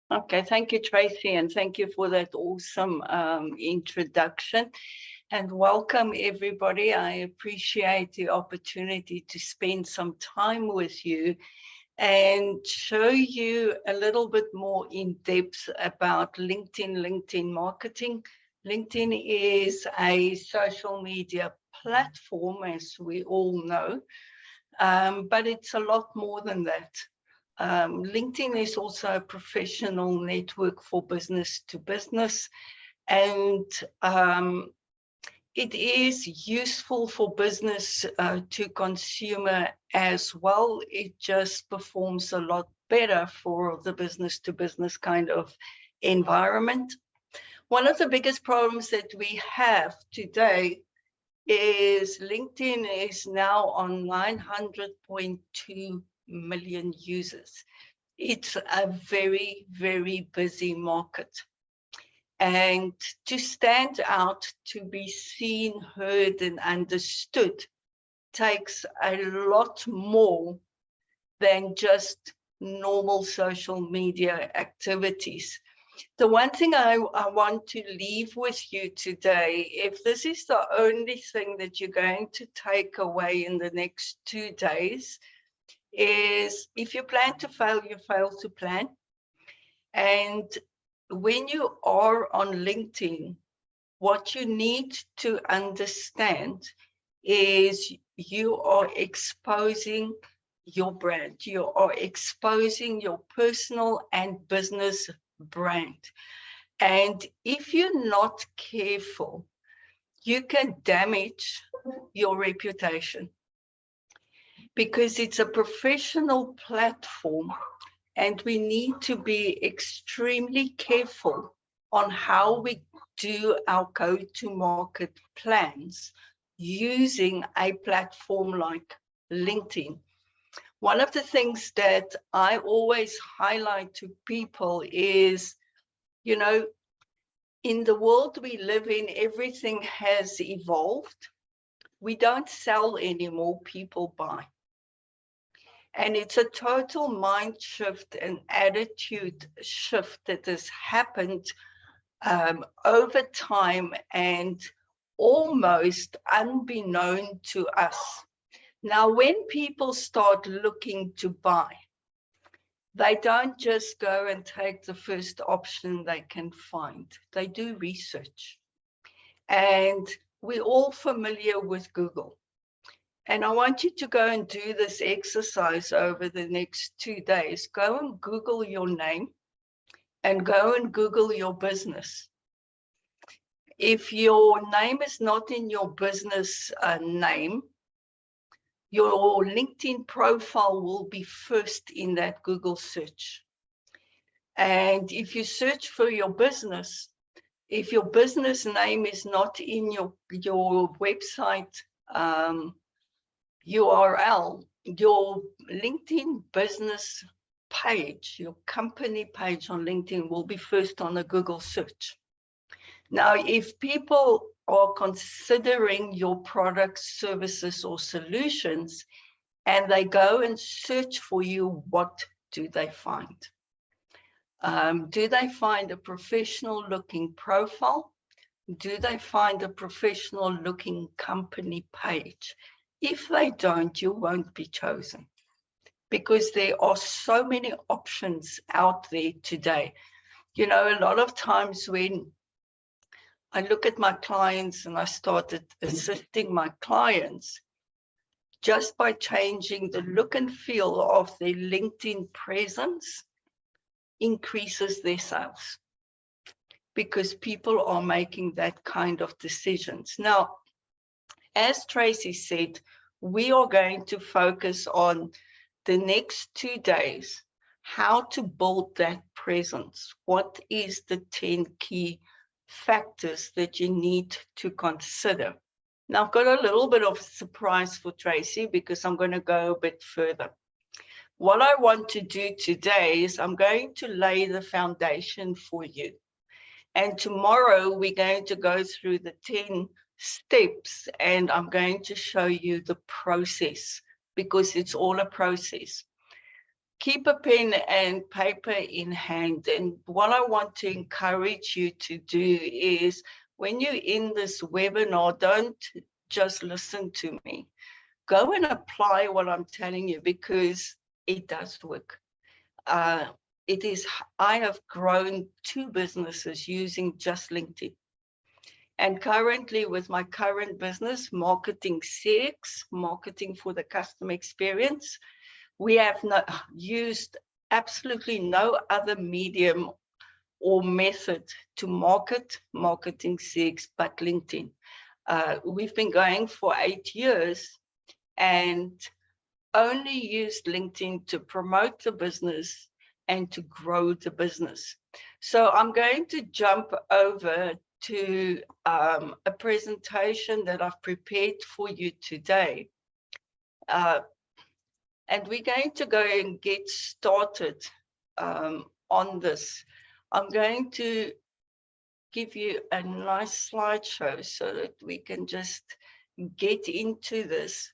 Okay, thank you, Tracy, and thank you for that awesome introduction. And welcome, everybody. I appreciate the opportunity to spend some time with you and show you a little bit more in depth about LinkedIn marketing. LinkedIn is a social media platform, as we all know, but it's a lot more than that. LinkedIn is also a professional network for business to business, and it is useful for business to consumer as well. It just performs a lot better for the business to business kind of environment. One of the biggest problems that we have today is LinkedIn is now on 900.2 million users. It's a very, very busy market. And to stand out, to be seen, heard, and understood takes a lot more than just normal social media activities. The one thing I want to leave with you today, if this is the only thing that you're going to take away in the next 2 days, is if you plan to fail, you fail to plan. And when you are on LinkedIn, what you need to understand is you are exposing your brand. You are exposing your personal and business brand. And if you're not careful, you can damage your reputation, because it's a professional platform and we need to be extremely careful on how we do our go-to-market plans using a platform like LinkedIn. One of the things that I always highlight to people is, you know, in the world we live in, everything has evolved. We don't sell anymore, people buy. And it's a total mind shift and attitude shift that has happened over time and almost unbeknown to us. Now, when people start looking to buy, they don't just go and take the first option they can find. They do research. And we're all familiar with Google. And I want you to go and do this exercise over the next 2 days. Go and Google your name and go and Google your business. If your name is not in your business name, your LinkedIn profile will be first in that Google search. And if you search for your business, if your business name is not in your website URL, your LinkedIn business page, your company page on LinkedIn will be first on a Google search. Now, if people are considering your products, services, or solutions, and they go and search for you, what do they find? Do they find a professional looking profile? Do they find a professional looking company page? If they don't, you won't be chosen, because there are so many options out there today. You know, a lot of times when I look at my clients and I started assisting my clients, just by changing the look and feel of their LinkedIn presence increases their sales, because people are making that kind of decisions. Now, as Tracy said, we are going to focus on the next 2 days, how to build that presence. What is the 10 key factors that you need to consider? Now, I've got a little bit of surprise for Tracy, because I'm going to go a bit further. What I want to do today is I'm going to lay the foundation for you. And tomorrow we're going to go through the 10 steps, and I'm going to show you the process, because it's all a process. keep a pen and paper in hand. And what I want to encourage you to do is, when you're in this webinar, don't just listen to me. Go and apply what I'm telling you, because it does work. Uh, I have grown 2 businesses using just LinkedIn. And currently, with my current business, Marketing CX, marketing for the customer experience, we have used absolutely no other medium or method to marketing CX but LinkedIn. We've been going for 8 years and only used LinkedIn to promote the business and to grow the business. So I'm going to jump over to a presentation that I've prepared for you today. And we're going to go and get started on this. I'm going to give you a nice slideshow so that we can just get into this.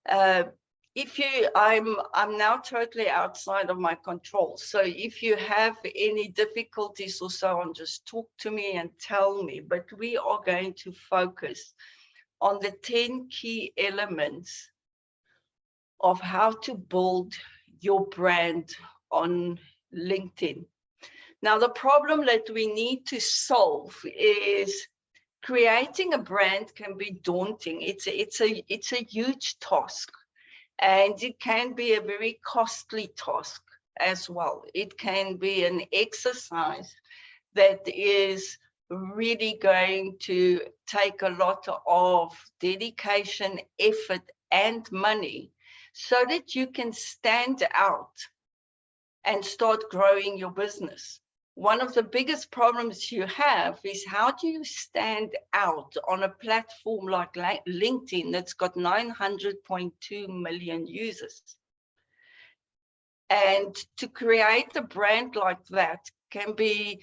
I'm now totally outside of my control. So if you have any difficulties or so on, just talk to me and tell me. But we are going to focus on the 10 key elements of how to build your brand on LinkedIn. Now, the problem that we need to solve is creating a brand can be daunting. It's a huge task, and it can be a very costly task as well. It can be an exercise that is really going to take a lot of dedication, effort, and money, so that you can stand out and start growing your business. One of the biggest problems you have is, how do you stand out on a platform like LinkedIn that's got 900.2 million users? And to create a brand like that can be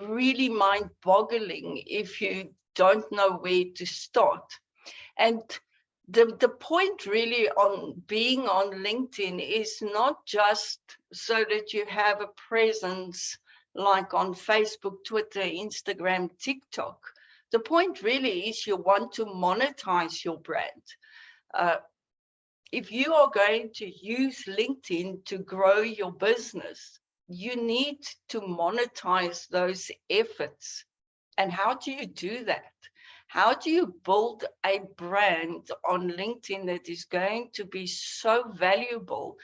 really mind-boggling if you don't know where to start. And the point really on being on LinkedIn is not just so that you have a presence like on Facebook, Twitter, Instagram, TikTok. The point really is you want to monetize your brand. If you are going to use LinkedIn to grow your business, you need to monetize those efforts. And how do you do that? How do you build a brand on LinkedIn that is going to be so valuable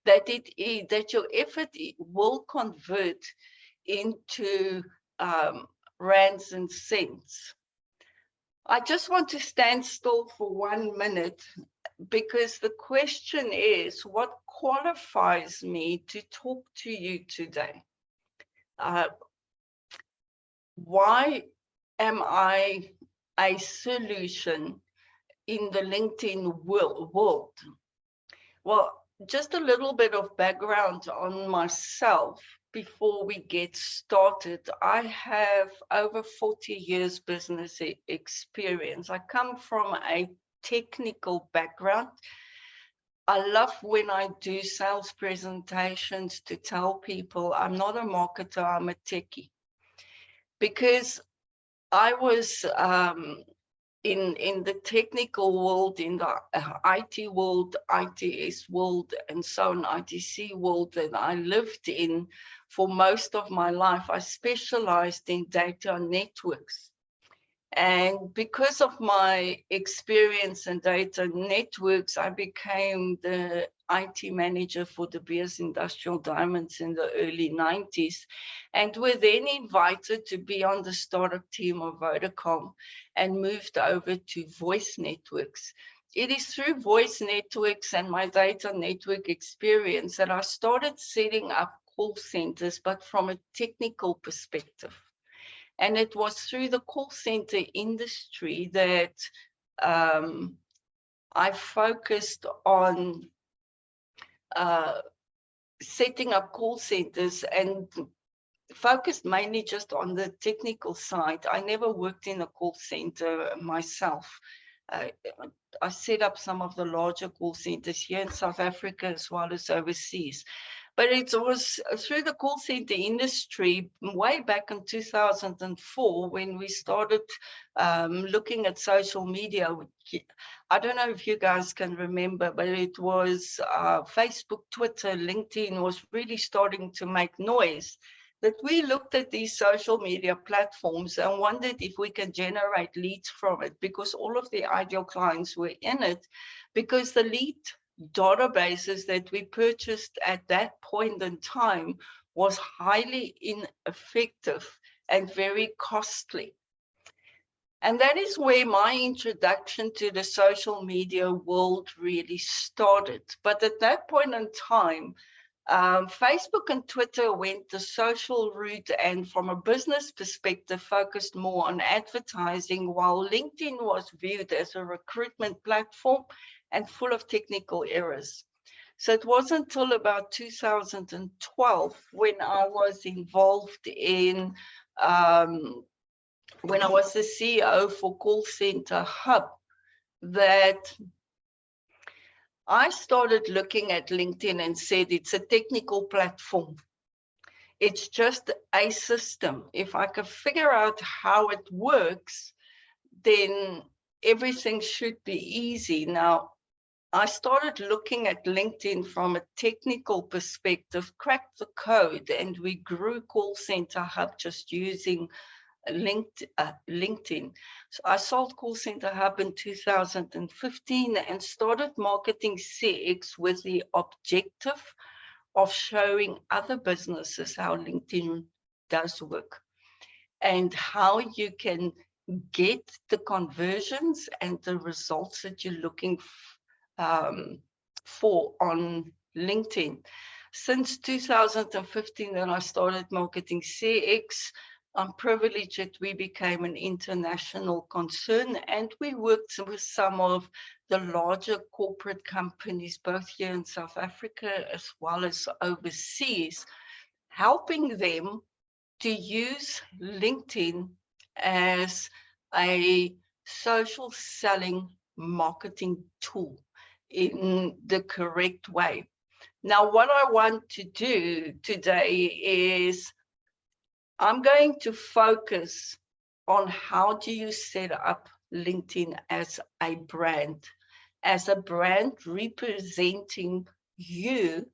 that that your effort will convert into rands and cents? I just want to stand still for 1 minute, because the question is, what qualifies me to talk to you today? Why am I a solution in the LinkedIn world? Well, just a little bit of background on myself before we get started. I have over 40 years business experience. I come from a technical background. I love when I do sales presentations to tell people I'm not a marketer, I'm a techie. Because I was in the technical world, in the IT world, ITS world, and so on, ITC world that I lived in for most of my life. I specialized in data networks. And because of my experience in data networks, I became the IT manager for De Beers Industrial Diamonds in the early 90s, and were then invited to be on the startup team of Vodacom and moved over to voice networks. It is through voice networks and my data network experience that I started setting up call centers, but from a technical perspective. And it was through the call center industry that I focused on setting up call centers, and focused mainly just on the technical side. I never worked in a call center myself. uh, I set up some of the larger call centers here in South Africa as well as overseas. But it was through the call center industry way back in 2004 when we started looking at social media. I don't know if you guys can remember, but it was Facebook, Twitter, LinkedIn was really starting to make noise. That we looked at these social media platforms and wondered if we can generate leads from it, because all of the ideal clients were in it, because the lead databases that we purchased at that point in time was highly ineffective and very costly. And that is where my introduction to the social media world really started. But at that point in time, Facebook and Twitter went the social route, and from a business perspective, focused more on advertising, while LinkedIn was viewed as a recruitment platform and full of technical errors. So it wasn't until about 2012 when I was involved in, when I was the CEO for Call Center Hub, that I started looking at LinkedIn and said, it's a technical platform. It's just a system. If I can figure out how it works, then everything should be easy. Now, I started looking at LinkedIn from a technical perspective, cracked the code, and we grew Call Center Hub just using LinkedIn. So I sold Call Center Hub in 2015 and started marketing CX with the objective of showing other businesses how LinkedIn does work and how you can get the conversions and the results that you're looking for on LinkedIn. Since 2015, when I started marketing CX, I'm privileged that we became an international concern, and we worked with some of the larger corporate companies, both here in South Africa as well as overseas, helping them to use LinkedIn as a social selling marketing tool in the correct way. Now, what I want to do today is I'm going to focus on how do you set up LinkedIn as a brand representing you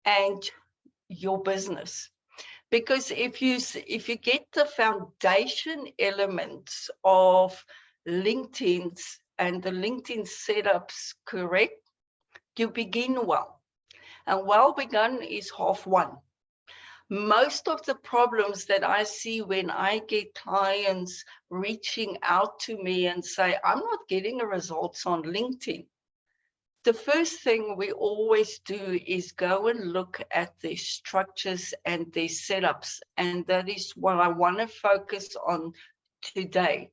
and your business. Because if you get the foundation elements of LinkedIn's and the LinkedIn setups correct, you begin well. And well begun is half won. Most of the problems that I see when I get clients reaching out to me and say, I'm not getting results on LinkedIn. The first thing we always do is go and look at their structures and their setups. And that is what I want to focus on today.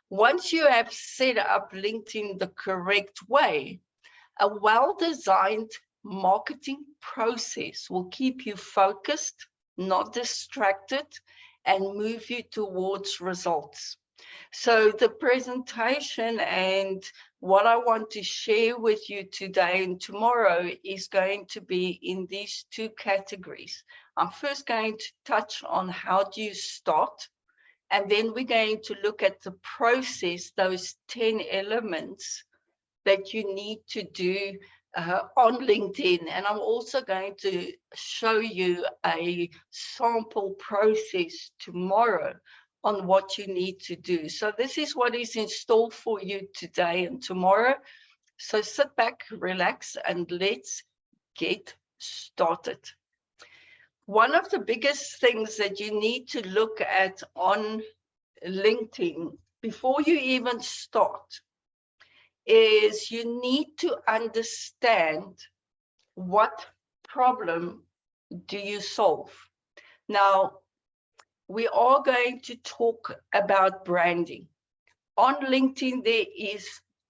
Once you have set up LinkedIn the correct way, a well-designed marketing process will keep you focused, not distracted, and move you towards results. So the presentation and what I want to share with you today and tomorrow is going to be in these two categories. I'm first going to touch on how do you start, and then we're going to look at the process, those 10 elements that you need to do on LinkedIn. And I'm also going to show you a sample process tomorrow on what you need to do. So this is what is in store for you today and tomorrow. So sit back, relax, and let's get started. One of the biggest things that you need to look at on LinkedIn before you even start is you need to understand what problem do you solve. Now, we are going to talk about branding. On LinkedIn, there is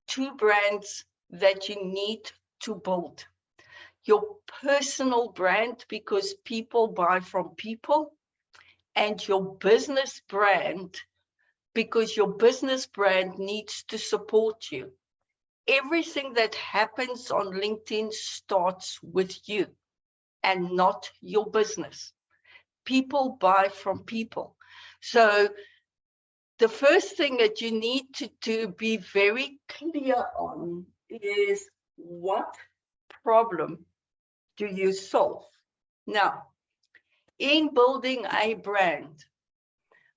two brands that you need to build. Your personal brand, because people buy from people, and your business brand, because your business brand needs to support you. Everything that happens on LinkedIn starts with you and not your business. People buy from people. So the first thing that you need to be very clear on is, what problem do you solve? Now, in building a brand,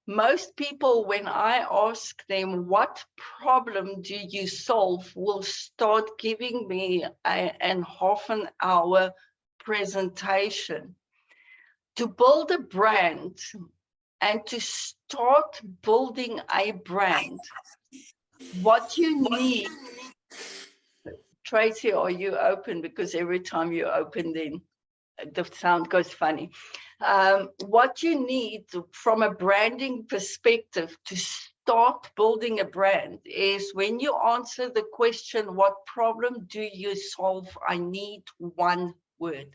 most people, when I ask them, what problem do you solve, will start giving me an half an hour presentation. To build a brand and to start building a brand, what you need, Tracy, are you open? Because every time you open, then the sound goes funny. What you need from a branding perspective to start building a brand is, when you answer the question, what problem do you solve? I need one word,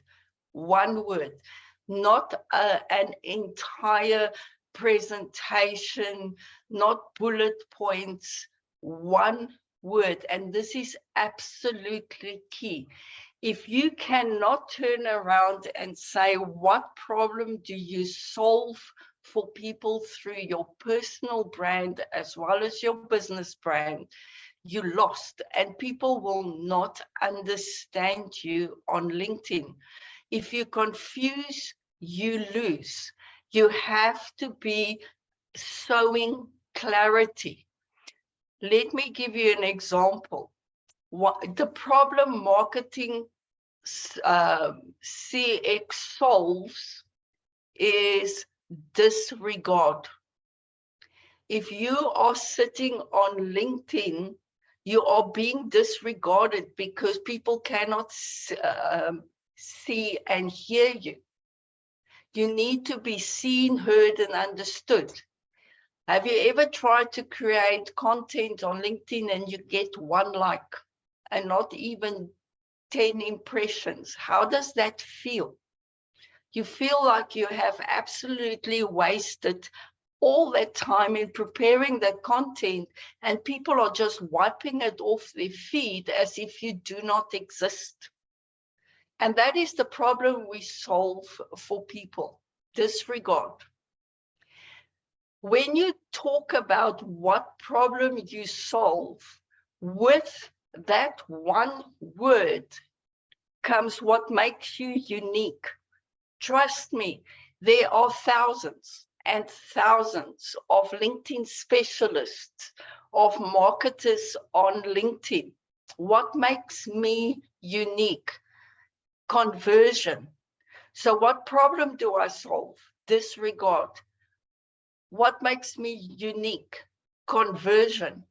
not an entire presentation, not bullet points, one word. And this is absolutely key. If you cannot turn around and say, what problem do you solve for people through your personal brand as well as your business brand, you lost, and people will not understand you on LinkedIn. If you confuse, you lose. You have to be showing clarity. Let me give you an example. What the problem marketing CX solves is disregard. If you are sitting on LinkedIn, you are being disregarded because people cannot see and hear you. You need to be seen, heard, and understood. Have you ever tried to create content on LinkedIn and you get one like and not even 10 impressions? How does that feel? You feel like you have absolutely wasted all that time in preparing that content, and people are just wiping it off their feed as if you do not exist. And that is the problem we solve for people: disregard. When you talk about what problem you solve, with that one word comes what makes you unique. Trust me, there are thousands and thousands of LinkedIn specialists, of marketers on LinkedIn. What makes me unique? Conversion. So what problem do I solve? Disregard. What makes me unique? Conversion.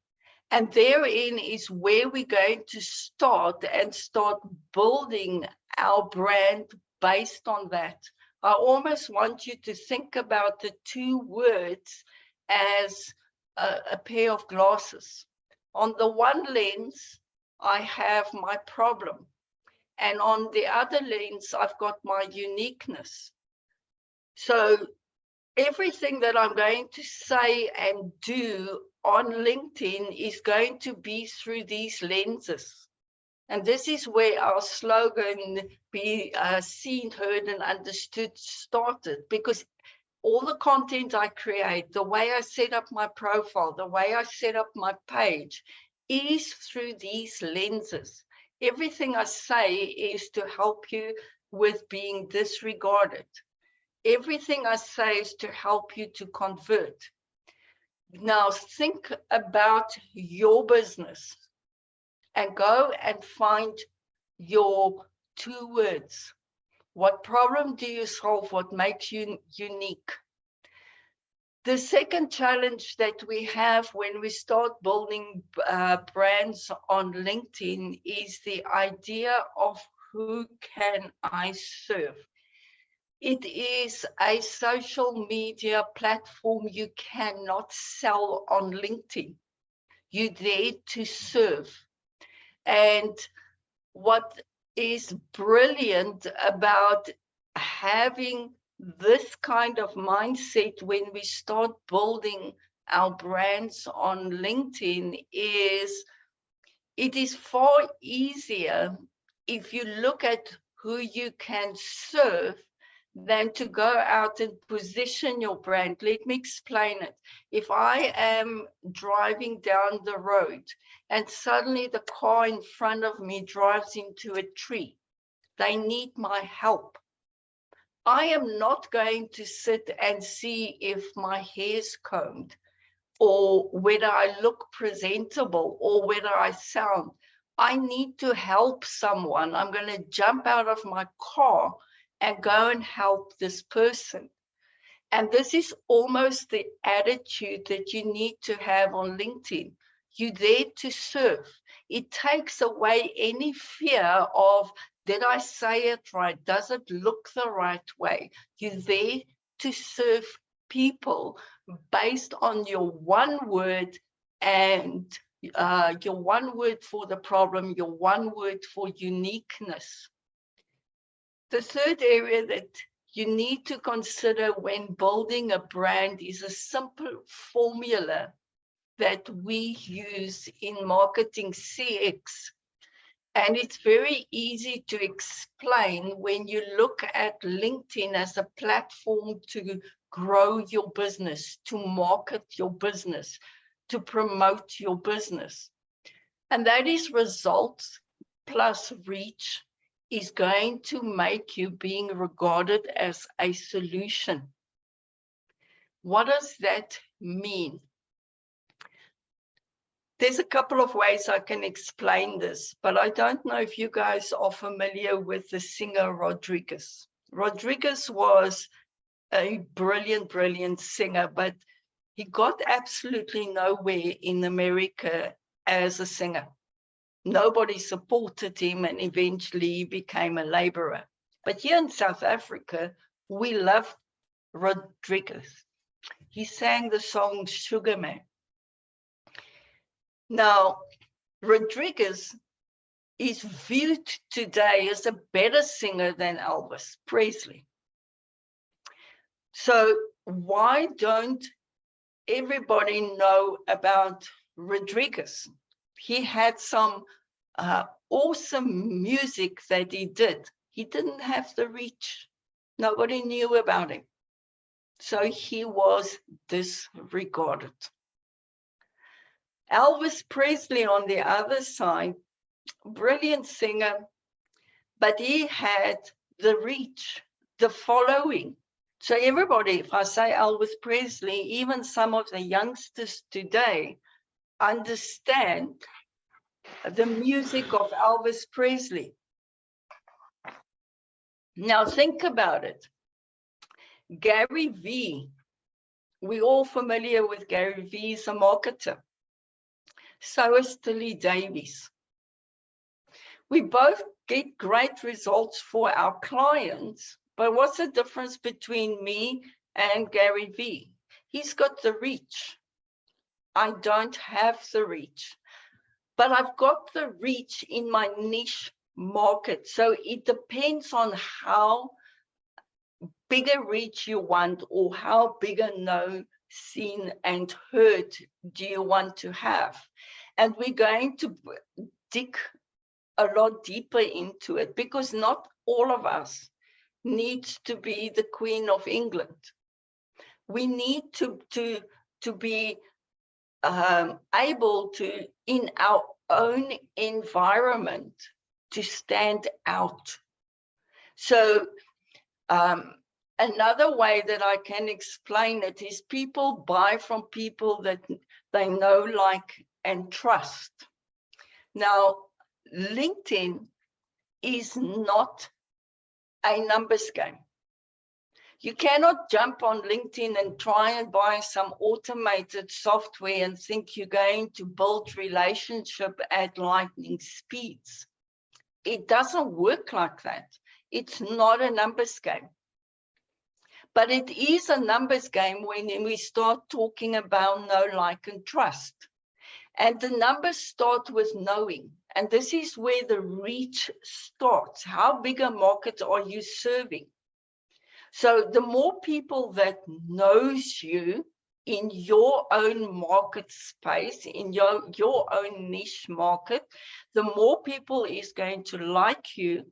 And therein is where we're going to start building our brand based on that. I almost want you to think about the two words as a pair of glasses. On the one lens, I have my problem. And on the other lens, I've got my uniqueness. So everything that I'm going to say and do on LinkedIn is going to be through these lenses. And this is where our slogan, be seen, heard, and understood, started. Because all the content I create, the way I set up my profile, the way I set up my page, is through these lenses. Everything I say is to help you with being disregarded. Everything I say is to help you to convert. Now think about your business and go and find your two words. What problem do you solve? What makes you unique? The second challenge that we have when we start building brands on LinkedIn is the idea of, who can I serve? It is a social media platform. You cannot sell on LinkedIn. You're there to serve. And what is brilliant about having this kind of mindset when we start building our brands on LinkedIn is it is far easier if you look at who you can serve than to go out and position your brand. Let me explain it. If I am driving down the road and suddenly the car in front of me drives into a tree, they need my help. I am not going to sit and see if my hair's combed or whether I look presentable or whether I sound. I need to help someone. I'm going to jump out of my car and go and help this person. And this is almost the attitude that you need to have on LinkedIn. You're there to serve. It takes away any fear of, did I say it right? Does it look the right way? You're there to serve people based on your one word and your one word for the problem, your one word for uniqueness. The third area that you need to consider when building a brand is a simple formula that we use in marketing CX. And it's very easy to explain when you look at LinkedIn as a platform to grow your business, to market your business, to promote your business. And that is results plus reach is going to make you being regarded as a solution. What does that mean? There's a couple of ways I can explain this, but I don't know if you guys are familiar with the singer Rodriguez. Rodriguez was a brilliant, brilliant singer, but he got absolutely nowhere in America as a singer. Nobody supported him, and eventually he became a laborer. But here in South Africa, we love Rodriguez. He sang the song Sugar Man. Now, Rodriguez is viewed today as a better singer than Elvis Presley. So why don't everybody know about Rodriguez? He had some awesome music that he did. He didn't have the reach. Nobody knew about him. So he was disregarded. Elvis Presley, on the other side, brilliant singer, but he had the reach, the following. So everybody, if I say Elvis Presley, even some of the youngsters today understand the music of Elvis Presley. Now think about it. Gary Vee, we're all familiar with Gary Vee, he's a marketer. So is Davies. We both get great results for our clients, but what's the difference between me and Gary Vee? He's got the reach. I don't have the reach, but I've got the reach in my niche market. So it depends on how big a reach you want or how big a known, seen and heard do you want to have. And we're going to dig a lot deeper into it because not all of us needs to be the Queen of England. We need to be able to, in our own environment, to stand out. So another way that I can explain it is people buy from people that they know, like, and trust. Now, LinkedIn is not a numbers game. You cannot jump on LinkedIn and try and buy some automated software and think you're going to build relationship at lightning speeds. It doesn't work like that. It's not a numbers game. But it is a numbers game when we start talking about know, like, and trust. And the numbers start with knowing. And this is where the reach starts. How big a market are you serving? So the more people that knows you, in your own market space, in your own niche market, the more people is going to like you.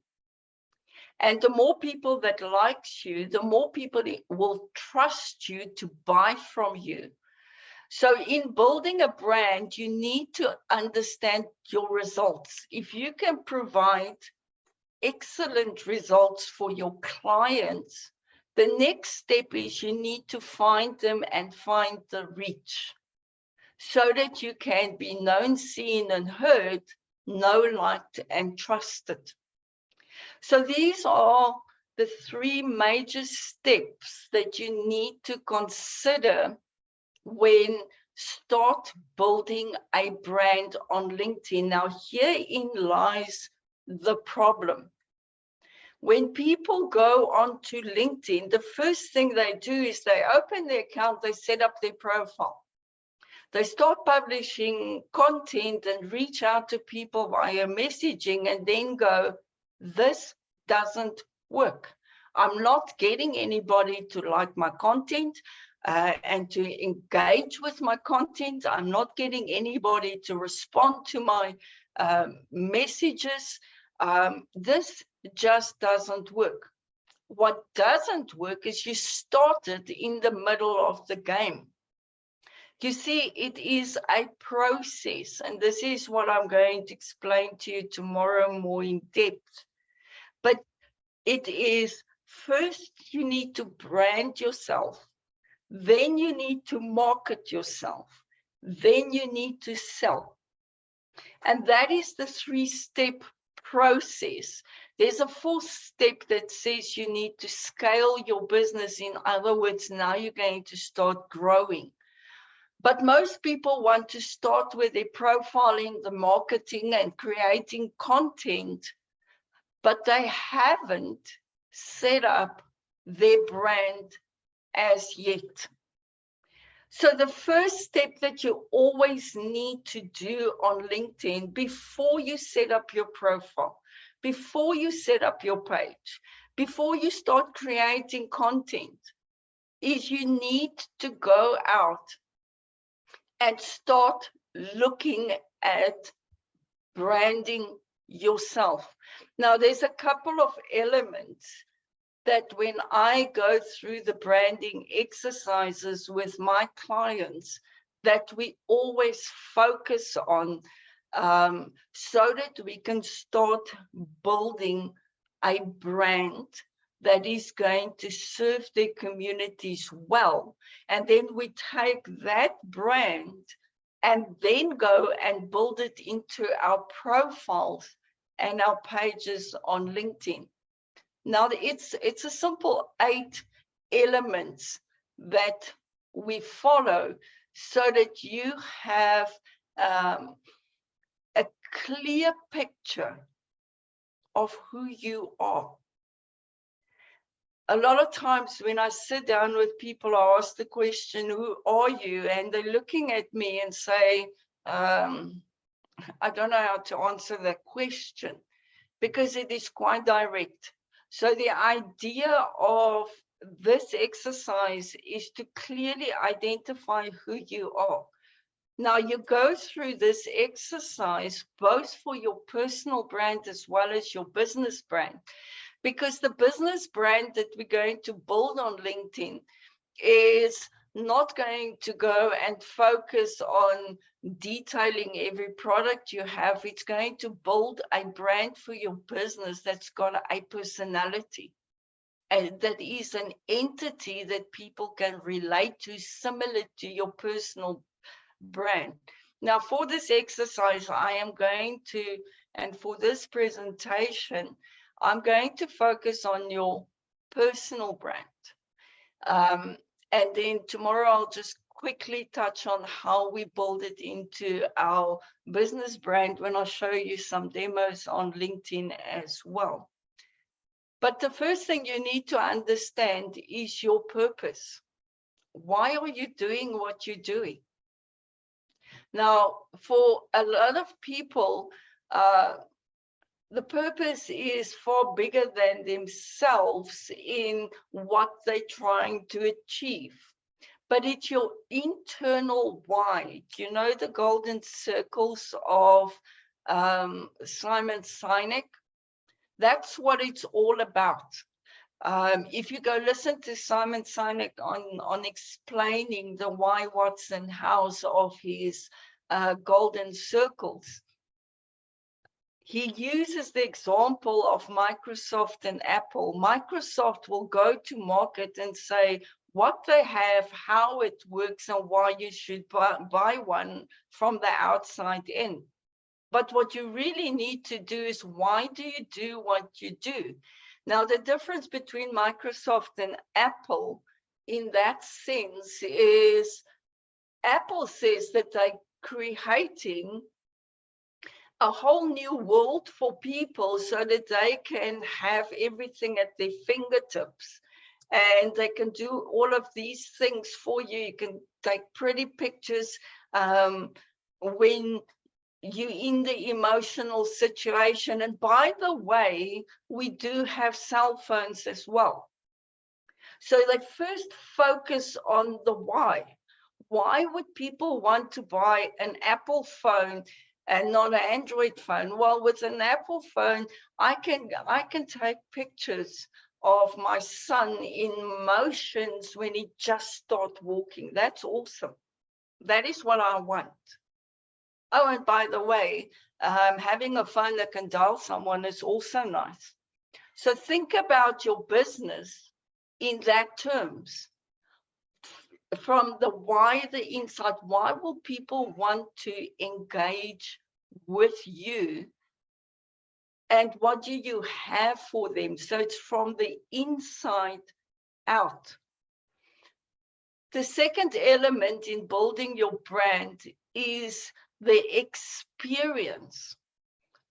And the more people that likes you, the more people will trust you to buy from you. So in building a brand, you need to understand your results. If you can provide excellent results for your clients, the next step is you need to find them and find the reach so that you can be known, seen, and heard, known, liked, and trusted. So these are the three major steps that you need to consider when start building a brand on LinkedIn. Now, herein lies the problem. When people go onto LinkedIn, the first thing they do is they open their account, they set up their profile. They start publishing content and reach out to people via messaging and then go, this doesn't work. I'm not getting anybody to like my content and to engage with my content. I'm not getting anybody to respond to my messages. This just doesn't work. What doesn't work is you started in the middle of the game. You see, it is a process, and this is what I'm going to explain to you tomorrow more in depth. But it is, first you need to brand yourself, then you need to market yourself, then you need to sell. And that is the three-step process. There's a fourth step that says you need to scale your business. In other words, now you're going to start growing. But most people want to start with their profiling, the marketing, and creating content, but they haven't set up their brand as yet. So the first step that you always need to do on LinkedIn before you set up your profile, before you set up your page, before you start creating content, is you need to go out and start looking at branding yourself. Now, there's a couple of elements that when I go through the branding exercises with my clients, that we always focus on so that we can start building a brand that is going to serve their communities well. And then we take that brand and then go and build it into our profiles and our pages on LinkedIn. Now, it's a simple 8 elements that we follow so that you have a clear picture of who you are. A lot of times when I sit down with people, I ask the question, who are you? And they're looking at me and say, I don't know how to answer that question because it is quite direct. So the idea of this exercise is to clearly identify who you are. Now, you go through this exercise both for your personal brand as well as your business brand, because the business brand that we're going to build on LinkedIn is not going to go and focus on detailing every product you have. It's going to build a brand for your business that's got a personality, and that is an entity that people can relate to, similar to your personal brand. Now, for this exercise, I am going to, and for this presentation, I'm going to focus on your personal brand. And then tomorrow, I'll just quickly touch on how we build it into our business brand when I show you some demos on LinkedIn as well. But the first thing you need to understand is your purpose. Why are you doing what you're doing? Now, for a lot of people, the purpose is far bigger than themselves in what they're trying to achieve. but it's your internal why. You know, the golden circles of Simon Sinek? That's what it's all about. If you go listen to Simon Sinek on explaining the why, what's, and hows of his golden circles, he uses the example of Microsoft and Apple. Microsoft will go to market and say what they have, how it works, and why you should buy one from the outside in. But what you really need to do is, why do you do what you do? Now, the difference between Microsoft and Apple in that sense is Apple says that they're creating a whole new world for people so that they can have everything at their fingertips. And they can do all of these things for you. You can take pretty pictures when you're in the emotional situation. And by the way, we do have cell phones as well. So they first focus on the why. Why would people want to buy an Apple phone and not an Android phone? Well, with an Apple phone, I can take pictures of my son in motions when he just starts walking. That's awesome. That is what I want. Oh, and by the way, having a phone that can dial someone is also nice. So think about your business in that terms. From the why, the insight, why will people want to engage with you? And what do you have for them? So it's from the inside out. The second element in building your brand is the experience.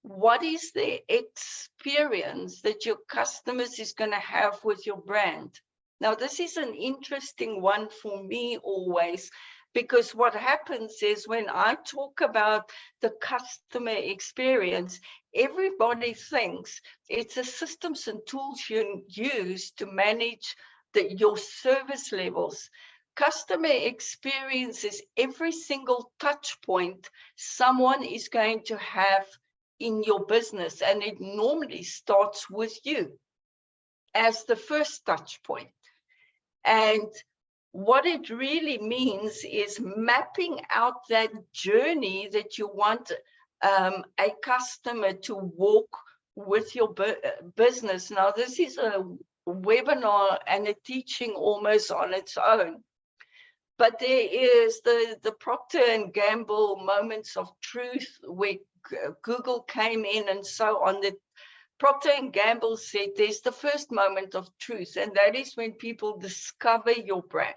What is the experience that your customers is going to have with your brand? Now, this is an interesting one for me always, because what happens is when I talk about the customer experience, everybody thinks it's the systems and tools you use to manage your service levels. Customer experience is every single touch point someone is going to have in your business, and it normally starts with you as the first touch point. And what it really means is mapping out that journey that you want a customer to walk with your business. Now, this is a webinar and a teaching almost on its own. But there is the Procter & Gamble moments of truth where Google came in and so on. That Procter & Gamble said there's the first moment of truth, and that is when people discover your brand.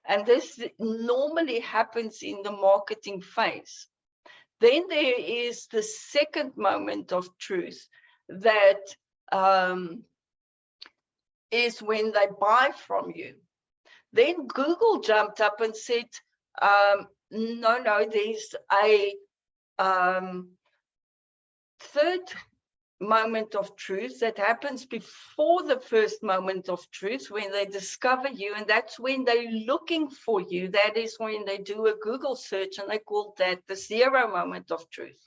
And this normally happens in the marketing phase. Then there is the second moment of truth that is when they buy from you. Then Google jumped up and said, no, there's a third moment of truth that happens before the first moment of truth, when they discover you, and that's when they're looking for you. That is when they do a Google search, and they call that the zero moment of truth.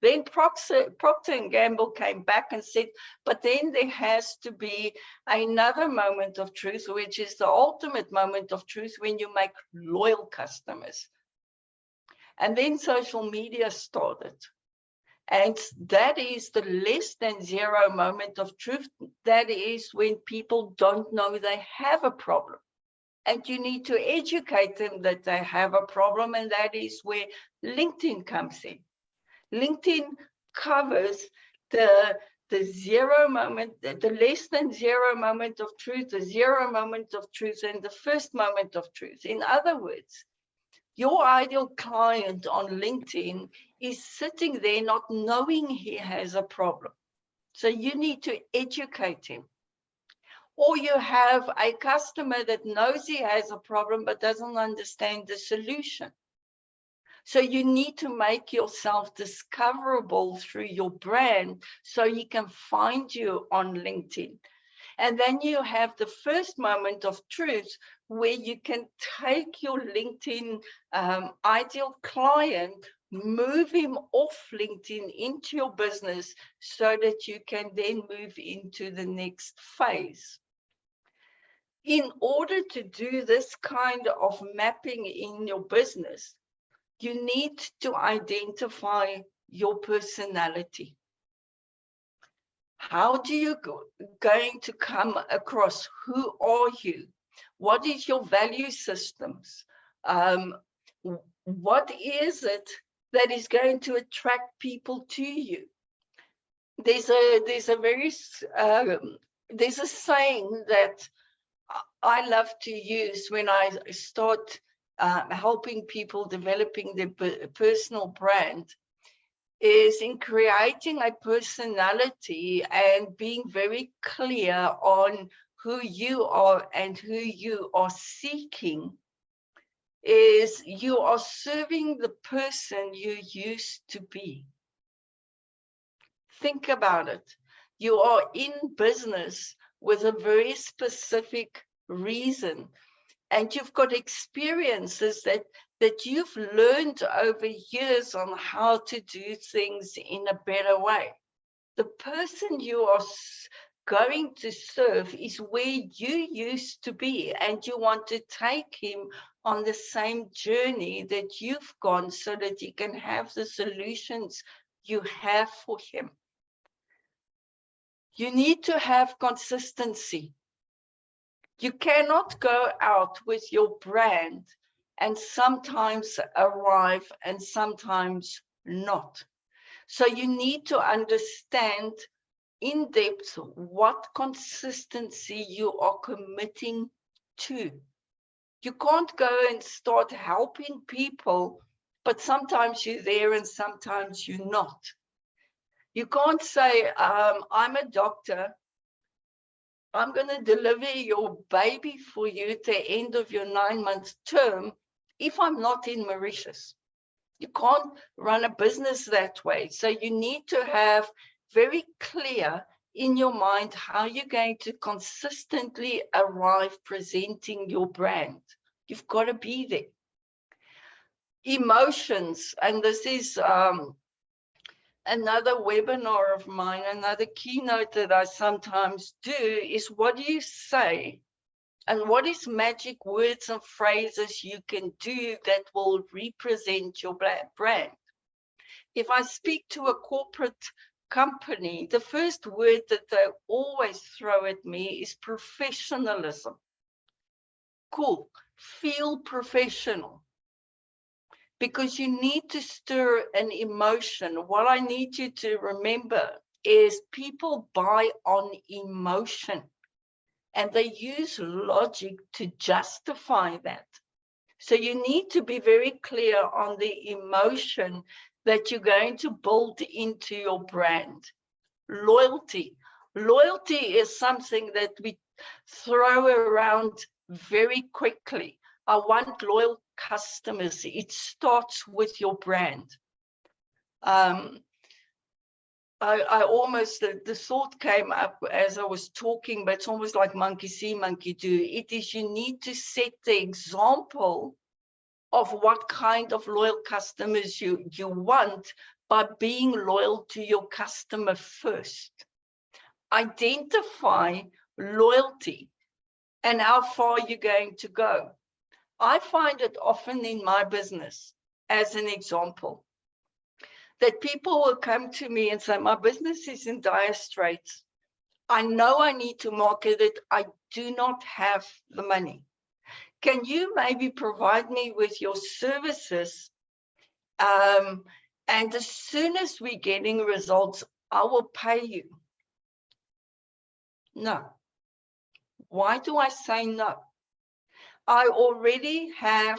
Then Procter & Gamble came back and said, but then there has to be another moment of truth, which is the ultimate moment of truth, when you make loyal customers. And then social media started. And that is the less than zero moment of truth. That is when people don't know they have a problem. And you need to educate them that they have a problem. And that is where LinkedIn comes in. LinkedIn covers the zero moment, the less than zero moment of truth, the zero moment of truth, and the first moment of truth. In other words, your ideal client on LinkedIn is sitting there not knowing he has a problem. So you need to educate him. Or you have a customer that knows he has a problem but doesn't understand the solution. So you need to make yourself discoverable through your brand so he can find you on LinkedIn. And then you have the first moment of truth where you can take your LinkedIn ideal client, move him off LinkedIn into your business so that you can then move into the next phase. In order to do this kind of mapping in your business, you need to identify your personality. How do you going to come across? Who are you? What is your value systems? What is it that is going to attract people to you? There's a saying that I love to use when I start helping people developing their personal brand, is in creating a personality and being very clear on who you are and who you are seeking, is you are serving the person you used to be. Think about it. You are in business with a very specific reason, and you've got experiences that you've learned over years on how to do things in a better way. The person you are going to serve is where you used to be, and you want to take him on the same journey that you've gone so that he can have the solutions you have for him. You need to have consistency. You cannot go out with your brand and sometimes arrive and sometimes not. So you need to understand in depth what consistency you are committing to. You can't go and start helping people, but sometimes you're there and sometimes you're not. You can't say, I'm a doctor, I'm going to deliver your baby for you at the end of your 9-month term if I'm not in Mauritius. You can't run a business that way. So you need to have very clear in your mind how you're going to consistently arrive presenting your brand. You've got to be there. Emotions, and this is another webinar of mine, another keynote that I sometimes do, is what do you say and what is magic words and phrases you can do that will represent your brand. If I speak to a corporate company, the first word that they always throw at me is professionalism. Cool, feel professional. Because you need to stir an emotion. What I need you to remember is people buy on emotion, and they use logic to justify that. So you need to be very clear on the emotion that you're going to build into your brand. Loyalty. Loyalty is something that we throw around very quickly. I want loyal customers. It starts with your brand. I almost, the thought came up as I was talking, but it's almost like monkey see, monkey do. It is, you need to set the example of what kind of loyal customers you want by being loyal to your customer first. Identify loyalty and how far you're going to go. I find it often in my business, as an example, that people will come to me and say, my business is in dire straits. I know I need to market it. I do not have the money. Can you maybe provide me with your services? And as soon as we're getting results, I will pay you. No. Why do I say no? I already have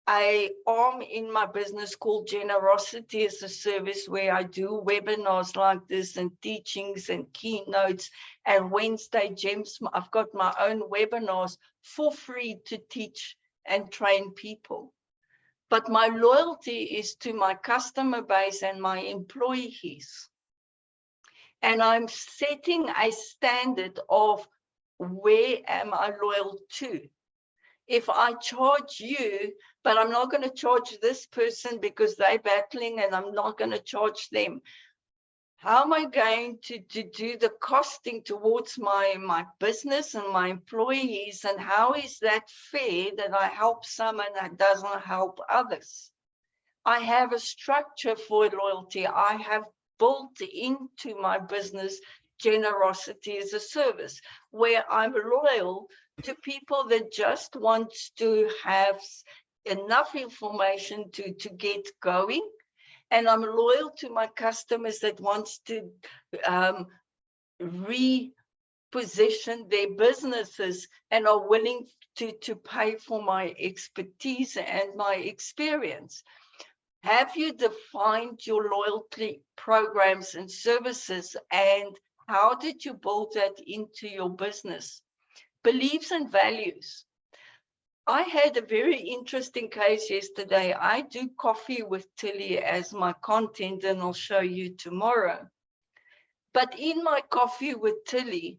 an arm in my business called Generosity as a Service, where I do webinars like this and teachings and keynotes and Wednesday gems. I've got my own webinars for free to teach and train people. But my loyalty is to my customer base and my employees. And I'm setting a standard of where am I loyal to? If I charge you, but I'm not going to charge this person because they're battling and I'm not going to charge them, how am I going to do the costing towards my business and my employees? And how is that fair that I help someone that doesn't help others? I have a structure for loyalty. I have built into my business generosity as a service, where I'm loyal to people that just want to have enough information to get going. And I'm loyal to my customers that wants to reposition their businesses and are willing to pay for my expertise and my experience. Have you defined your loyalty programs and services, and how did you build that into your business? Beliefs and values. I had a very interesting case yesterday. I do coffee with Tilly as my content, and I'll show you tomorrow. But in my coffee with Tilly,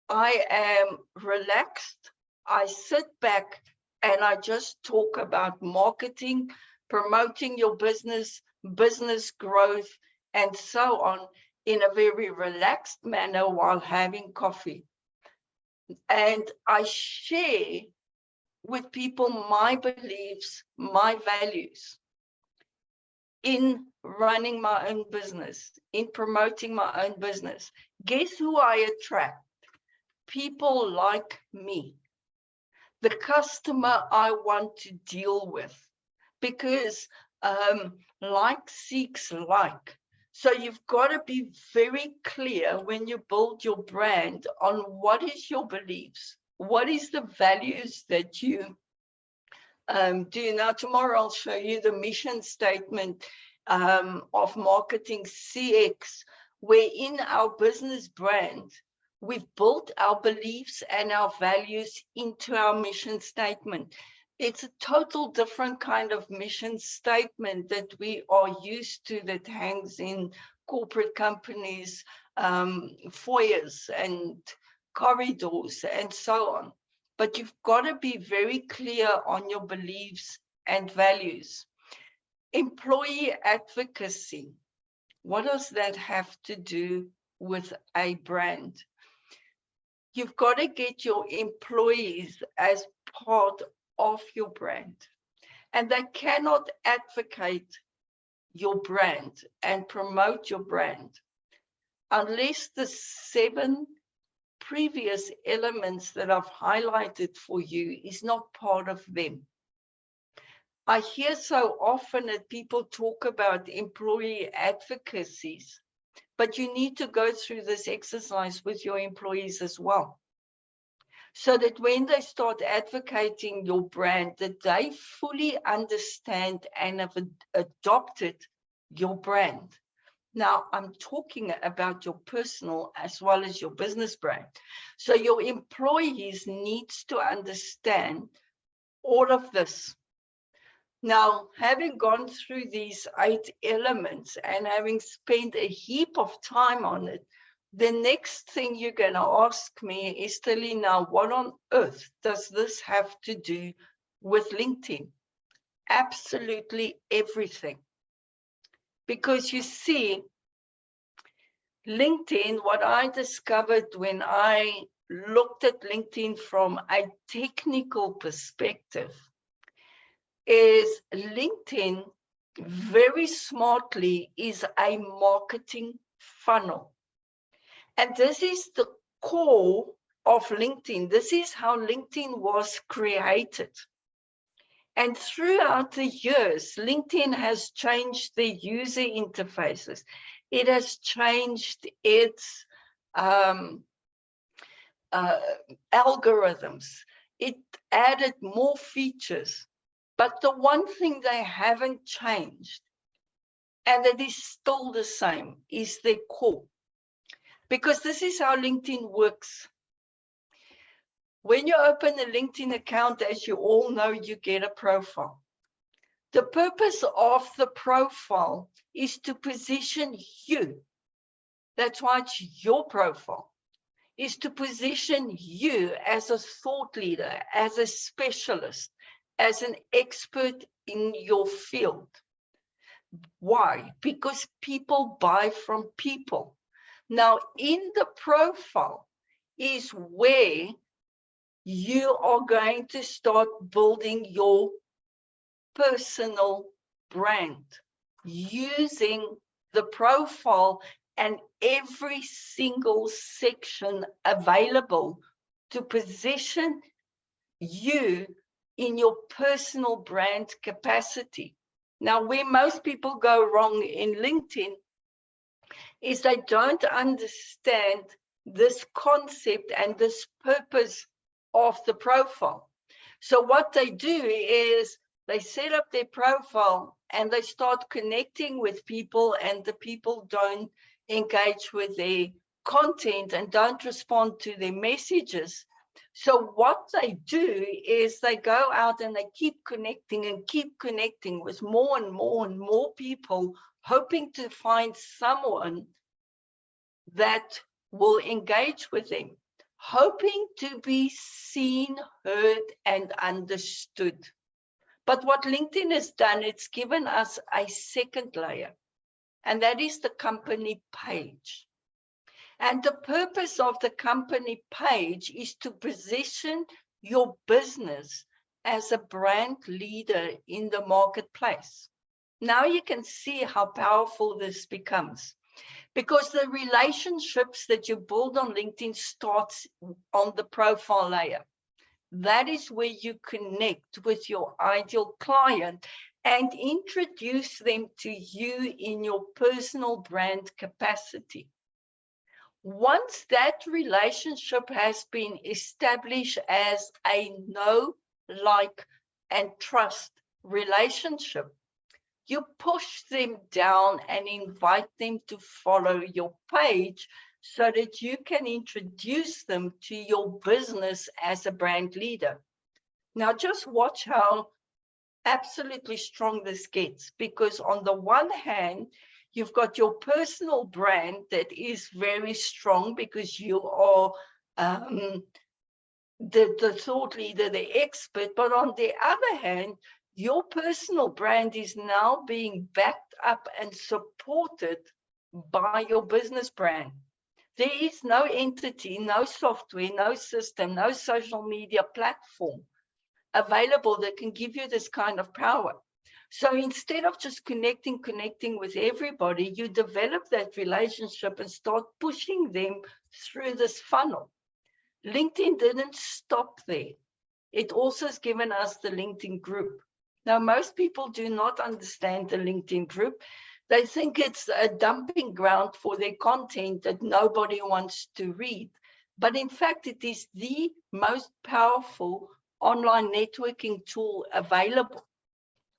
I am relaxed. I sit back and I just talk about marketing, promoting your business, business growth, and so on in a very relaxed manner while having coffee. And I share with people my beliefs, my values in running my own business, in promoting my own business. Guess who I attract? People like me, the customer I want to deal with, because like seeks like. So you've got to be very clear when you build your brand on what is your beliefs, what is the values that you do. Now, tomorrow I'll show you the mission statement of Marketing CX, where in our business brand, we've built our beliefs and our values into our mission statement. It's a total different kind of mission statement that we are used to, that hangs in corporate companies, foyers and corridors and so on. But you've got to be very clear on your beliefs and values. Employee advocacy. What does that have to do with a brand? You've got to get your employees as part of your brand. And they cannot advocate your brand and promote your brand unless the 7 previous elements that I've highlighted for you is not part of them. I hear so often that people talk about employee advocacies, but you need to go through this exercise with your employees as well, so that when they start advocating your brand, that they fully understand and have adopted your brand. Now, I'm talking about your personal as well as your business brand. So your employees needs to understand all of this. Now, having gone through these 8 elements and having spent a heap of time on it, the next thing you're going to ask me is, Tilly, now what on earth does this have to do with LinkedIn? Absolutely everything. Because you see, LinkedIn, what I discovered when I looked at LinkedIn from a technical perspective, is LinkedIn very smartly is a marketing funnel. And this is the core of LinkedIn. This is how LinkedIn was created. And throughout the years, LinkedIn has changed the user interfaces. It has changed its algorithms. It added more features. But the one thing they haven't changed, and that is still the same, is their core. Because this is how LinkedIn works. When you open a LinkedIn account, as you all know, you get a profile. The purpose of the profile is to position you. That's why it's your profile. is to position you as a thought leader, as a specialist, as an expert in your field. Why? Because people buy from people. Now, in the profile is where you are going to start building your personal brand using the profile and every single section available to position you in your personal brand capacity. Now, where most people go wrong in LinkedIn is they don't understand this concept and this purpose of the profile. So what they do is they set up their profile and they start connecting with people, and the people don't engage with their content and don't respond to their messages. So what they do is they go out and they keep connecting with more and more and more people, hoping to find someone that will engage with them, hoping to be seen, heard, and understood. But what LinkedIn has done, it's given us a second layer, and that is the company page. And the purpose of the company page is to position your business as a brand leader in the marketplace. Now you can see how powerful this becomes, because the relationships that you build on LinkedIn starts on the profile layer. That is where you connect with your ideal client and introduce them to you in your personal brand capacity. Once that relationship has been established as a know, like, and trust relationship, you push them down and invite them to follow your page so that you can introduce them to your business as a brand leader. Now, just watch how absolutely strong this gets, because on the one hand, you've got your personal brand that is very strong because you are the thought leader, the expert. But on the other hand, your personal brand is now being backed up and supported by your business brand. There is no entity, no software, no system, no social media platform available that can give you this kind of power. So instead of just connecting with everybody, you develop that relationship and start pushing them through this funnel. LinkedIn didn't stop there. It also has given us the LinkedIn group. Now, most people do not understand the LinkedIn group. They think it's a dumping ground for their content that nobody wants to read. But in fact, it is the most powerful online networking tool available.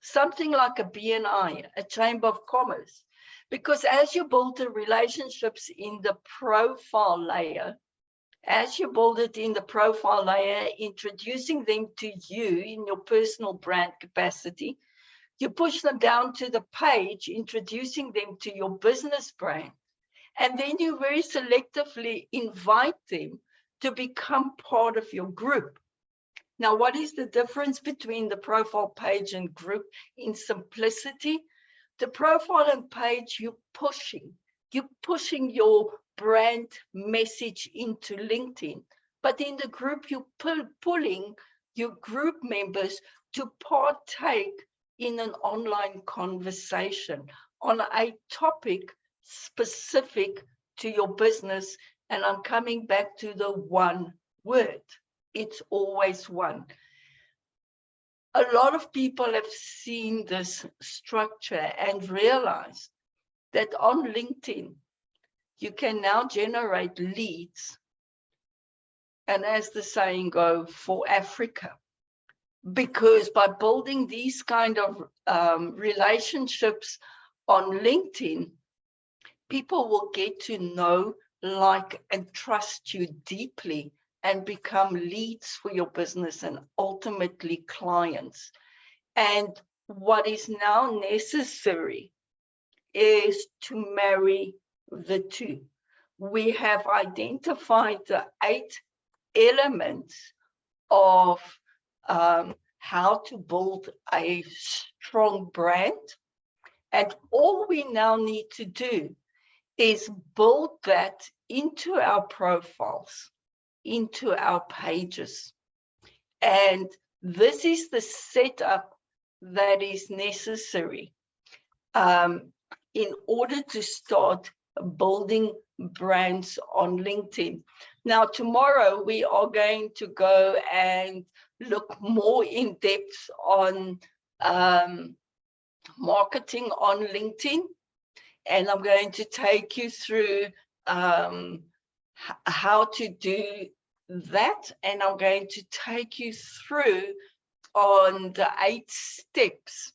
Something like a BNI, a Chamber of Commerce. Because as you build the relationships in the profile layer, introducing them to you in your personal brand capacity, you push them down to the page, introducing them to your business brand. And then you very selectively invite them to become part of your group. Now, what is the difference between the profile page and group? In simplicity, the profile and page, you're pushing your brand message into LinkedIn. But in the group, you're pulling your group members to partake in an online conversation on a topic specific to your business. And I'm coming back to the one word. It's always one. A lot of people have seen this structure and realized that on LinkedIn, you can now generate leads. And as the saying goes, for Africa, because by building these kind of relationships on LinkedIn, people will get to know, like, and trust you deeply and become leads for your business and ultimately clients. And what is now necessary is to marry the two. we have identified the 8 elements of how to build a strong brand. And all we now need to do is build that into our profiles, into our pages. And this is the setup that is necessary in order to start building brands on LinkedIn. Now, tomorrow we are going to go and look more in depth on marketing on LinkedIn. And I'm going to take you through how to do that. And I'm going to take you through on the 8 steps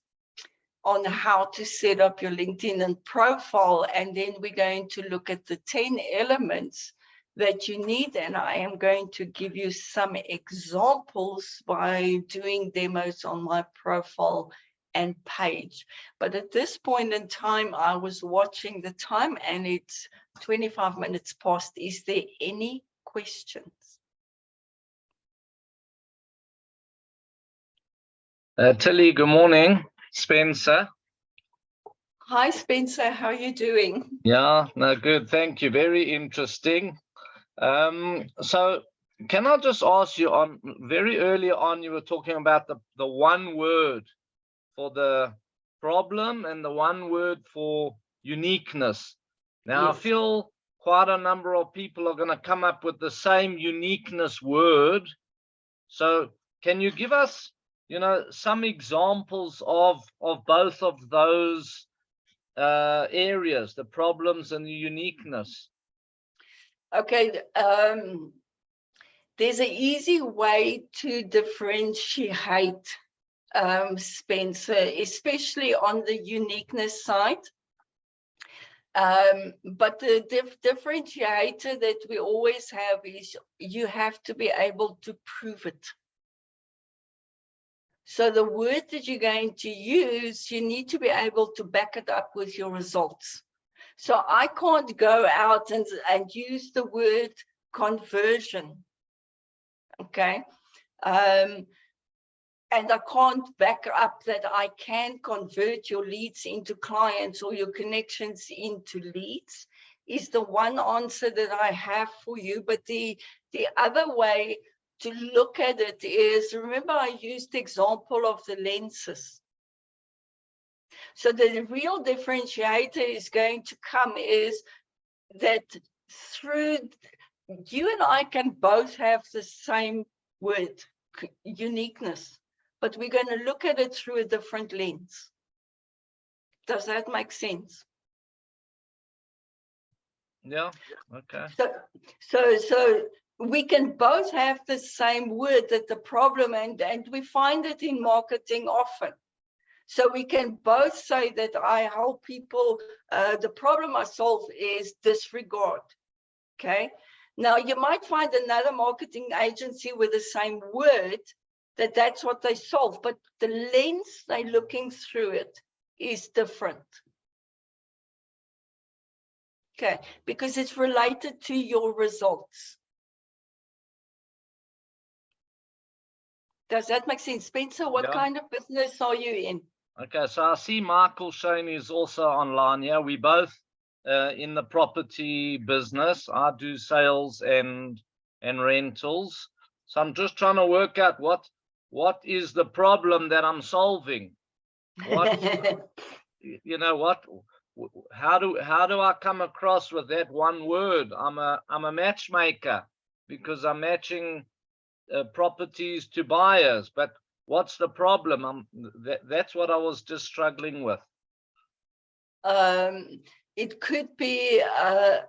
on how to set up your LinkedIn profile. And then we're going to look at the 10 elements that you need. And I am going to give you some examples by doing demos on my profile and page. But at this point in time, I was watching the time and it's 25 minutes past. Is there any questions? Tilly, good morning. Spencer. Hi, Spencer. How are you doing? Yeah, no, good. Thank you. Very interesting. So can I just ask you, on very early on, you were talking about the one word for the problem and the one word for uniqueness. Now, yes. I feel quite a number of people are going to come up with the same uniqueness word. So can you give us, some examples of both of those areas, the problems and the uniqueness? Okay. There's an easy way to differentiate, Spencer, especially on the uniqueness side. But the differentiator that we always have is you have to be able to prove it. So the word that you're going to use, you need to be able to back it up with your results. So I can't go out and use the word conversion, okay? And I can't back up that I can convert your leads into clients or your connections into leads, is the one answer that I have for you. But the other way to look at it is, remember I used the example of the lenses. So the real differentiator is going to come is that through you and I can both have the same word, uniqueness, but we're going to look at it through a different lens. Does that make sense? Yeah, okay. So we can both have the same word, that the problem, and we find it in marketing often. So we can both say that I help people, the problem I solve is disregard, okay? Now, you might find another marketing agency with the same word, that's what they solve, but the lens they're looking through it is different. Okay, because it's related to your results. Does that make sense? Spencer, what kind of business are you in? Okay, so I see Michael Shane is also online. Yeah, we both in the property business. I do sales and rentals. So I'm just trying to work out what is the problem that I'm solving. What how do I come across with that one word? I'm a matchmaker because I'm matching properties to buyers, but what's the problem? That's what I was just struggling with. It could be a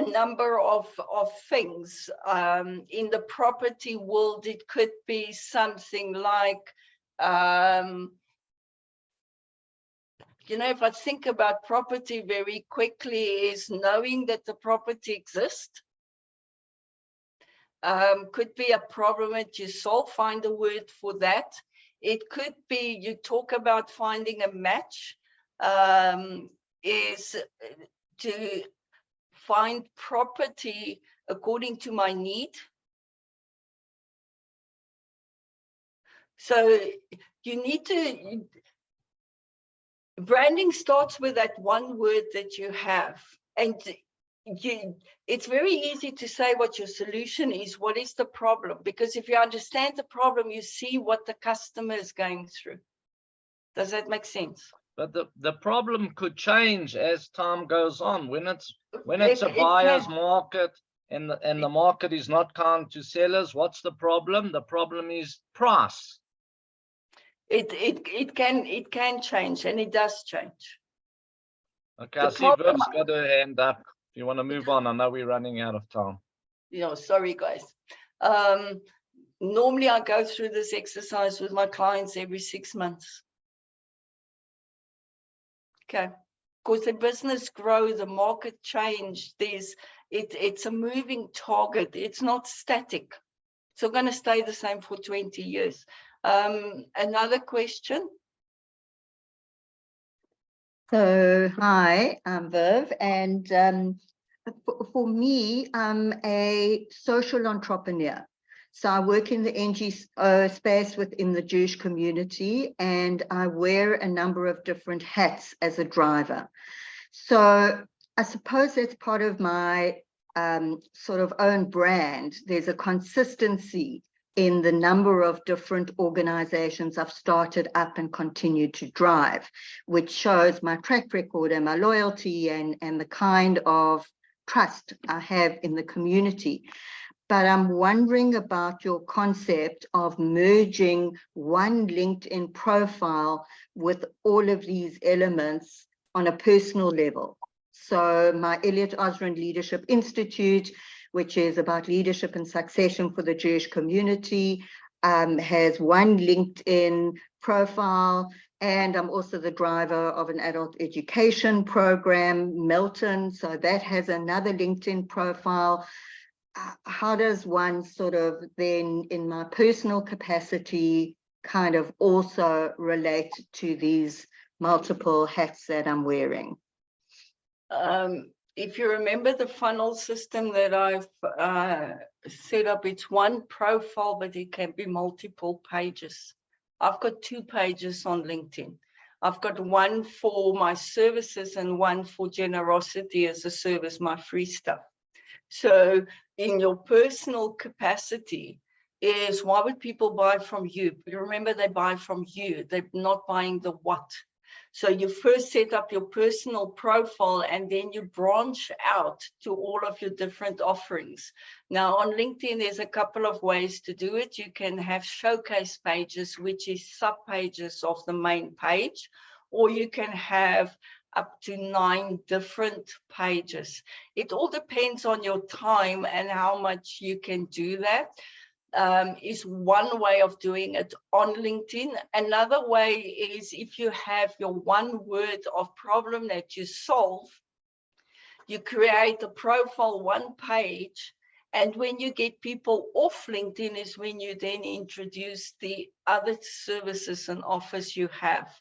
number of things. In the property world, it could be something like, if I think about property very quickly, is knowing that the property exists. Could be a problem that you solve, find a word for that. It could be, you talk about finding a match, is to find property according to my need. So you need to, branding starts with that one word that you have. And it's very easy to say what your solution is. What is the problem? Because if you understand the problem, you see what the customer is going through. Does that make sense? But the problem could change as time goes on. When it's a buyer's market and the market is not kind to sellers, what's the problem? The problem is price. It can change, and it does change. Okay, I see Viv's got her hand up. If you want to move on, I know we're running out of time. Sorry guys. Normally I go through this exercise with my clients every 6 months. Okay, because the business grows, the market change, it's a moving target. It's not static. It's not going to stay the same for 20 years. Another question? So, hi, I'm Viv, and for me, I'm a social entrepreneur. So I work in the NGO space within the Jewish community, and I wear a number of different hats as a driver. So I suppose that's part of my sort of own brand. There's a consistency in the number of different organizations I've started up and continue to drive, which shows my track record and my loyalty and the kind of trust I have in the community. But I'm wondering about your concept of merging one LinkedIn profile with all of these elements on a personal level. So my Elliot Osrand Leadership Institute, which is about leadership and succession for the Jewish community, has one LinkedIn profile, and I'm also the driver of an adult education program, Melton, so that has another LinkedIn profile. How does one sort of then, in my personal capacity, kind of also relate to these multiple hats that I'm wearing? If you remember the funnel system that I've set up, it's one profile, but it can be multiple pages. I've got 2 pages on LinkedIn. I've got one for my services and one for generosity as a service, my free stuff. So in your personal capacity is, why would people buy from you? Remember, they buy from you. They're not buying the what. So you first set up your personal profile, and then you branch out to all of your different offerings. Now on LinkedIn, there's a couple of ways to do it. You can have showcase pages, which is sub pages of the main page, or you can have up to 9 different pages. It all depends on your time and how much you can do that. Is one way of doing it on LinkedIn. Another way is if you have your one word of problem that you solve, you create a profile, one page, and when you get people off LinkedIn is when you then introduce the other services and offers you have.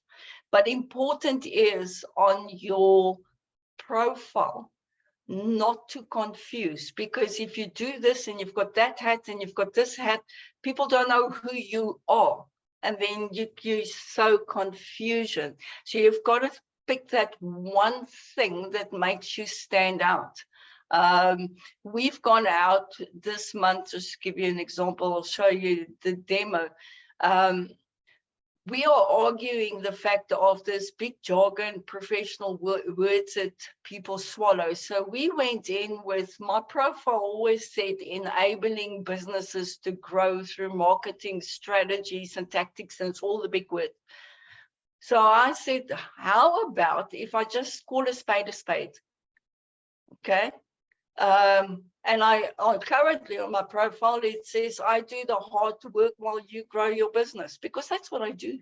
But important is on your profile not to confuse, because if you do this and you've got that hat and you've got this hat, people don't know who you are, and then you sow confusion. So you've got to pick that one thing that makes you stand out. We've gone out this month, just to give you an example, I'll show you the demo. We are arguing the fact of this big jargon, professional words that people swallow. So we went in with, my profile always said enabling businesses to grow through marketing strategies and tactics, and it's all the big words. So I said, how about if I just call a spade a spade? Okay. And I currently on my profile, it says, I do the hard work while you grow your business, because that's what I do.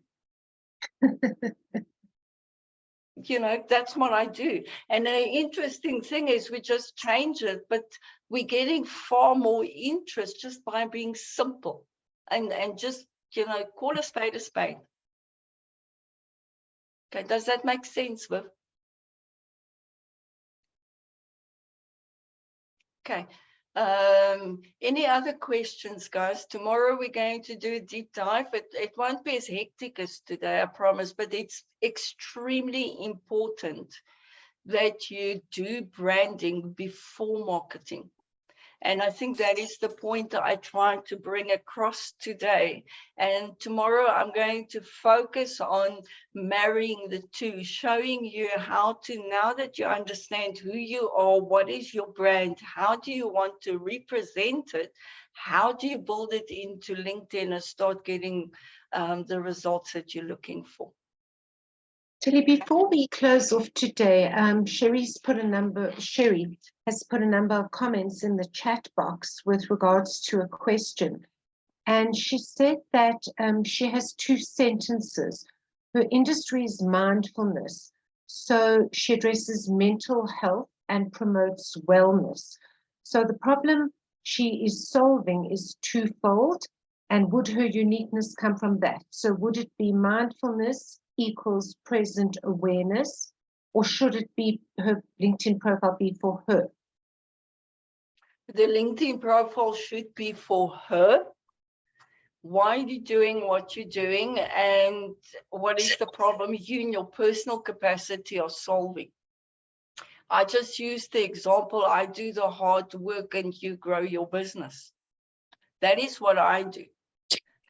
That's what I do. And the interesting thing is we just change it, but we're getting far more interest just by being simple and just, call a spade a spade. Okay, does that make sense, Viv? Okay. Any other questions, guys? Tomorrow we're going to do a deep dive. It won't be as hectic as today, I promise, but it's extremely important that you do branding before marketing. And I think that is the point that I try to bring across today. And tomorrow I'm going to focus on marrying the two, showing you how to, now that you understand who you are, what is your brand, how do you want to represent it, how do you build it into LinkedIn and start getting the results that you're looking for. Tilly, before we close off today, Sherry has put a number of comments in the chat box with regards to a question. And she said that she has 2 sentences. Her industry is mindfulness. So she addresses mental health and promotes wellness. So the problem she is solving is twofold. And would her uniqueness come from that? So would it be mindfulness equals present awareness, or should it be her LinkedIn profile be for her? The LinkedIn profile should be for her. Why are you doing what you're doing, and what is the problem you in your personal capacity are solving? I just use the example, I do the hard work and you grow your business. That is what I do.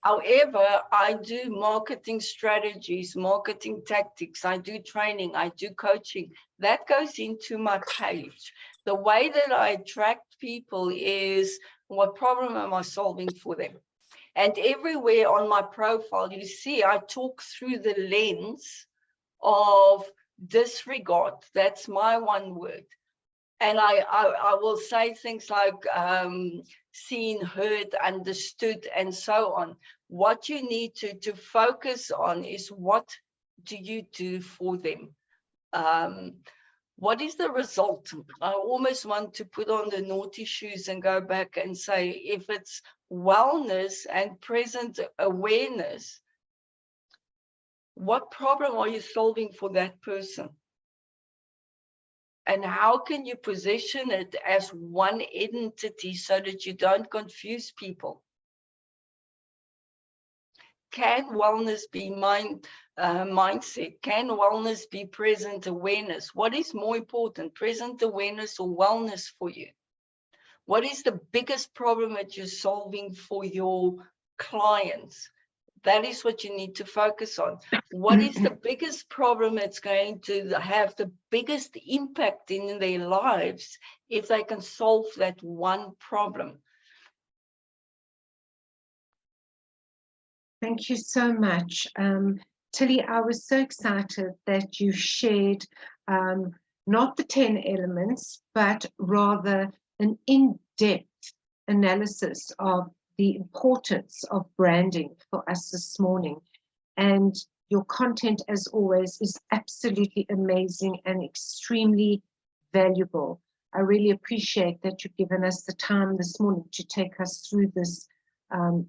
However, I do marketing strategies, marketing tactics, I do training, I do coaching. That goes into my page. The way that I attract people is, what problem am I solving for them? And everywhere on my profile, you see, I talk through the lens of disregard. That's my one word. And I will say things like seen, heard, understood, and so on. What you need to focus on is, what do you do for them? What is the result? I almost want to put on the naughty shoes and go back and say, if it's wellness and present awareness, what problem are you solving for that person? And how can you position it as one entity so that you don't confuse people? Can wellness be mindset? Can wellness be present awareness? What is more important, present awareness or wellness for you? What is the biggest problem that you're solving for your clients? That is what you need to focus on. What is the biggest problem that's going to have the biggest impact in their lives if they can solve that one problem? Thank you so much. Tilly, I was so excited that you shared not the 10 elements, but rather an in-depth analysis of the importance of branding for us this morning. And your content, as always, is absolutely amazing and extremely valuable. I really appreciate that you've given us the time this morning to take us through this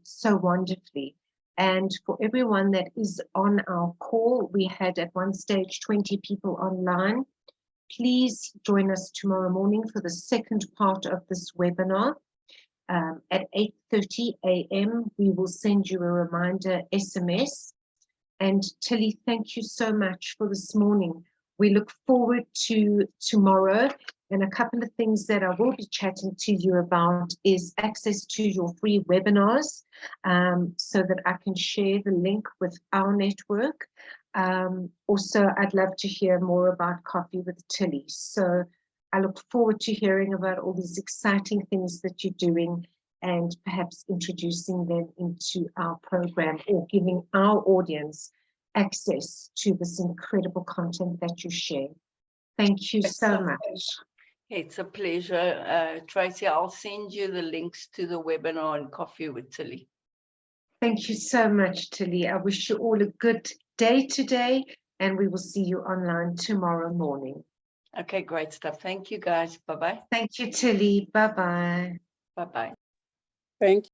so wonderfully. And for everyone that is on our call, we had at one stage 20 people online. Please join us tomorrow morning for the second part of this webinar. At 8:30 a.m., we will send you a reminder SMS. And Tilly, thank you so much for this morning. We look forward to tomorrow. And a couple of things that I will be chatting to you about is access to your free webinars, so that I can share the link with our network. Also, I'd love to hear more about Coffee with Tilly. So I look forward to hearing about all these exciting things that you're doing and perhaps introducing them into our program or giving our audience access to this incredible content that you share. Thank you so much. It's a pleasure, Tracy. I'll send you the links to the webinar and Coffee with Tilly. Thank you so much, Tilly. I wish you all a good day today, and we will see you online tomorrow morning. Okay, great stuff. Thank you, guys. Bye-bye. Thank you, Tilly. Bye-bye. Bye-bye. Thank you.